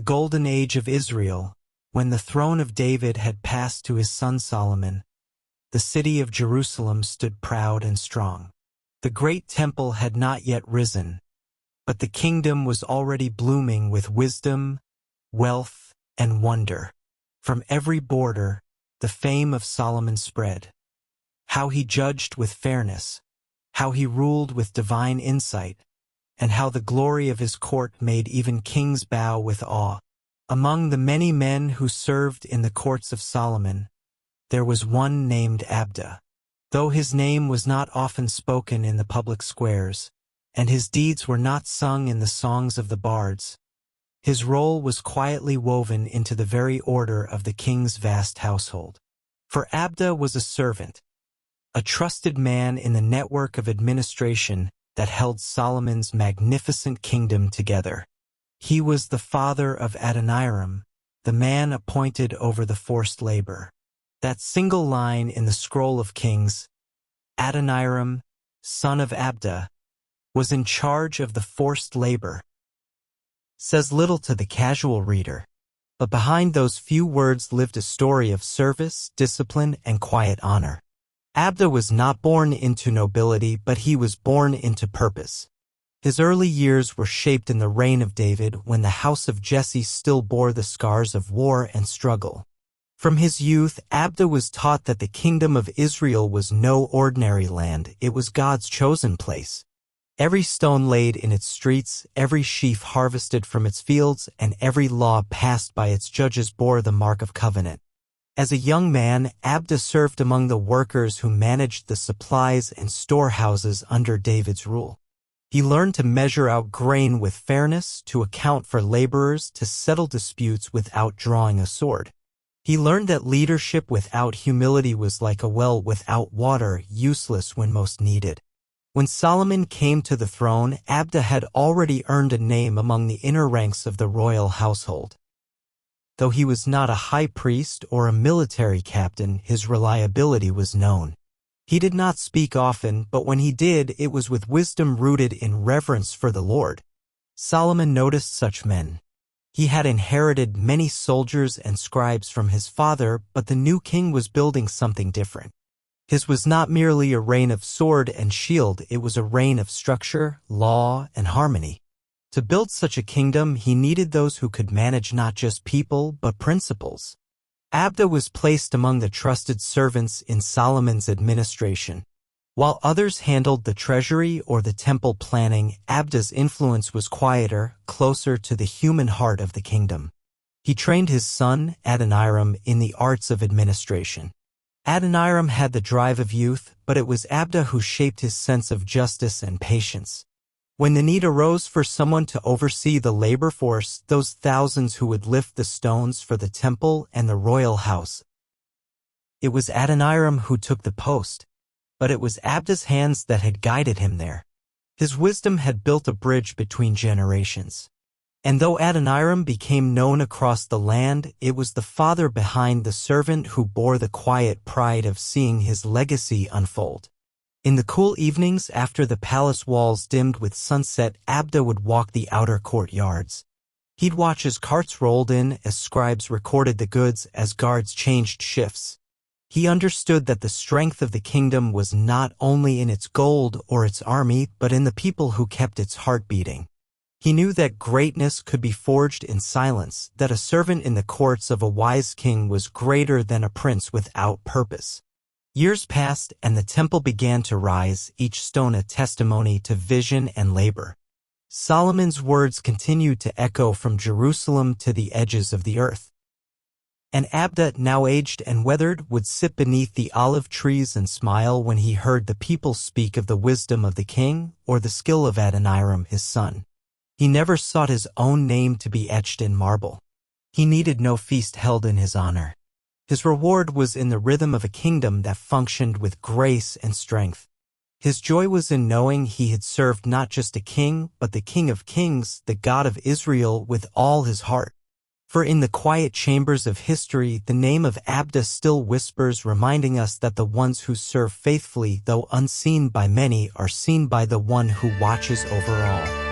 golden age of Israel, when the throne of David had passed to his son Solomon, the city of Jerusalem stood proud and strong. The great temple had not yet risen, but the kingdom was already blooming with wisdom, wealth, and wonder. From every border, the fame of Solomon spread. How he judged with fairness, how he ruled with divine insight, and how the glory of his court made even kings bow with awe. Among the many men who served in the courts of Solomon, there was one named Abda. Though his name was not often spoken in the public squares, and his deeds were not sung in the songs of the bards, his role was quietly woven into the very order of the king's vast household. For Abda was a servant, a trusted man in the network of administration that held Solomon's magnificent kingdom together. He was the father of Adoniram, the man appointed over the forced labor. That single line in the scroll of Kings, Adoniram, son of Abda, was in charge of the forced labor, says little to the casual reader. But behind those few words lived a story of service, discipline, and quiet honor. Abda was not born into nobility, but he was born into purpose. His early years were shaped in the reign of David, when the house of Jesse still bore the scars of war and struggle. From his youth, Abda was taught that the kingdom of Israel was no ordinary land, it was God's chosen place. Every stone laid in its streets, every sheaf harvested from its fields, and every law passed by its judges bore the mark of covenant. As a young man, Abda served among the workers who managed the supplies and storehouses under David's rule. He learned to measure out grain with fairness, to account for laborers, to settle disputes without drawing a sword. He learned that leadership without humility was like a well without water, useless when most needed. When Solomon came to the throne, Abda had already earned a name among the inner ranks of the royal household. Though he was not a high priest or a military captain, his reliability was known. He did not speak often, but when he did, it was with wisdom rooted in reverence for the Lord. Solomon noticed such men. He had inherited many soldiers and scribes from his father, but the new king was building something different. His was not merely a reign of sword and shield, it was a reign of structure, law, and harmony. To build such a kingdom, he needed those who could manage not just people, but principles. Abda was placed among the trusted servants in Solomon's administration. While others handled the treasury or the temple planning, Abda's influence was quieter, closer to the human heart of the kingdom. He trained his son, Adoniram, in the arts of administration. Adoniram had the drive of youth, but it was Abda who shaped his sense of justice and patience. When the need arose for someone to oversee the labor force, those thousands who would lift the stones for the temple and the royal house, it was Adoniram who took the post, but it was Abda's hands that had guided him there. His wisdom had built a bridge between generations. And though Adoniram became known across the land, it was the father behind the servant who bore the quiet pride of seeing his legacy unfold. In the cool evenings after the palace walls dimmed with sunset, Abda would walk the outer courtyards. He'd watch as carts rolled in, as scribes recorded the goods, as guards changed shifts. He understood that the strength of the kingdom was not only in its gold or its army, but in the people who kept its heart beating. He knew that greatness could be forged in silence, that a servant in the courts of a wise king was greater than a prince without purpose. Years passed, and the temple began to rise, each stone a testimony to vision and labor. Solomon's words continued to echo from Jerusalem to the edges of the earth. And Abda, now aged and weathered, would sit beneath the olive trees and smile when he heard the people speak of the wisdom of the king or the skill of Adoniram, his son. He never sought his own name to be etched in marble. He needed no feast held in his honor. His reward was in the rhythm of a kingdom that functioned with grace and strength. His joy was in knowing he had served not just a king, but the King of Kings, the God of Israel, with all his heart. For in the quiet chambers of history, the name of Abda still whispers, reminding us that the ones who serve faithfully, though unseen by many, are seen by the one who watches over all.